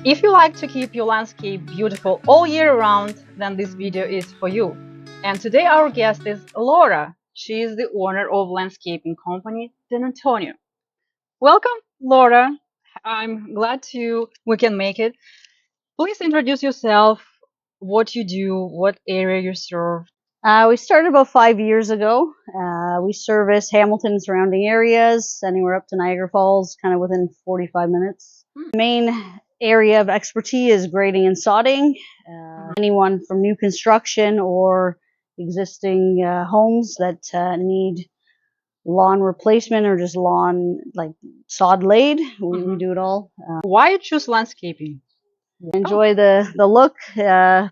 If you like to keep your landscape beautiful all year round, then this video is for you. And today our guest is Laura. She is the owner of landscaping company San Antonio. Welcome, Laura. I'm glad we can make it. Please introduce yourself, what you do, what area you serve. We started about 5 years ago. We service Hamilton and surrounding areas, anywhere up to Niagara Falls, kind of within 45 minutes. Main area of expertise is grading and sodding. Anyone from new construction or existing homes that need lawn replacement or just lawn like sod laid, we do it all. Why you choose landscaping? Enjoy the look,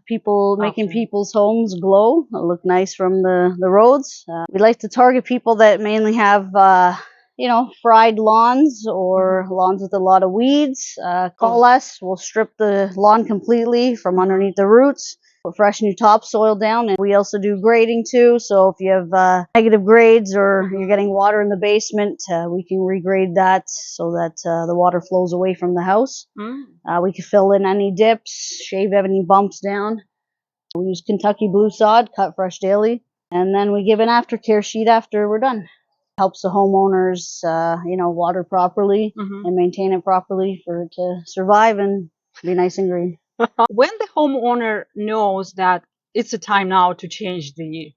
people making people's homes glow, look nice from the roads. We like to target people that mainly have fried lawns or lawns with a lot of weeds. Call us, we'll strip the lawn completely from underneath the roots, put fresh new topsoil down, and we also do grading too. So if you have negative grades or you're getting water in the basement, we can regrade that so that the water flows away from the house. We can fill in any dips, shave any bumps down. We use Kentucky blue sod, cut fresh daily, and then we give an aftercare sheet after we're done. Helps the homeowners, water properly and maintain it properly for it to survive and be nice and green. When the homeowner knows that it's a time now to change the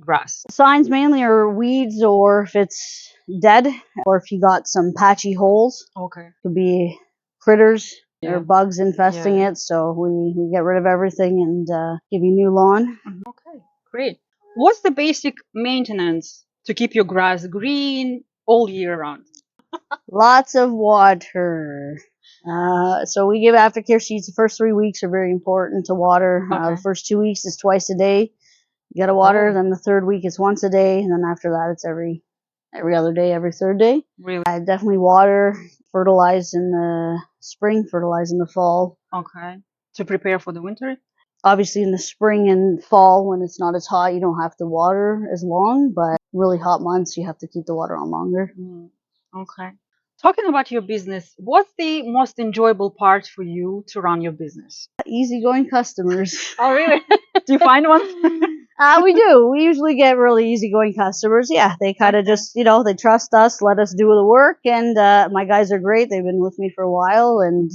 grass? Signs mainly are weeds, or if it's dead, or if you got some patchy holes. Okay. Could be critters or bugs infesting it, so we get rid of everything and give you new lawn. Okay, great. What's the basic maintenance to keep your grass green all year round? Lots of water. So we give aftercare sheets. The first 3 weeks are very important to water. The first 2 weeks is twice a day. You gotta water. Then the third week is once a day, and then after that it's every other day, every third day. Really? Definitely water. Fertilize in the spring, fertilize in the fall. Okay. To prepare for the winter? Obviously in the spring and fall when it's not as hot, you don't have to water as long, but really hot months you have to keep the water on longer. Okay. Talking about your business, what's the most enjoyable part for you to run your business? Easygoing customers. Oh, really? Do you find one? We do. We usually get really easygoing customers. Yeah, they kind of just, they trust us, let us do the work, and my guys are great. They've been with me for a while, and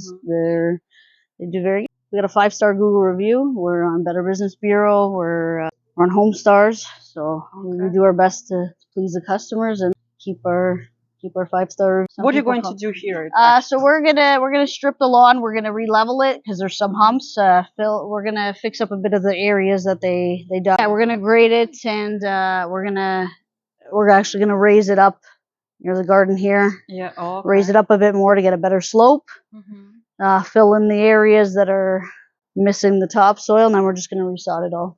they do very good. We got a 5-star Google review. We're on Better Business Bureau. We're on Home Stars, so we do our best to please the customers and keep our 5-star. What are you going to do here? So we're gonna strip the lawn. We're gonna re-level it because there's some humps. We're gonna fix up a bit of the areas that they dug. Yeah, we're gonna grade it, and we're actually gonna raise it up near the garden here. Yeah. Oh, okay. Raise it up a bit more to get a better slope. Fill in the areas that are missing the topsoil, and then we're just gonna resod it all.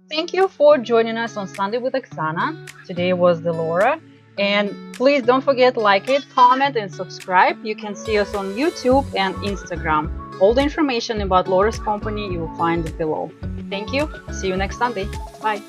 Thank you for joining us on Sunday with Oxana. Today was the Laura. And please don't forget, like it, comment, and subscribe. You can see us on YouTube and Instagram. All the information about Laura's company you will find below. Thank you. See you next Sunday. Bye.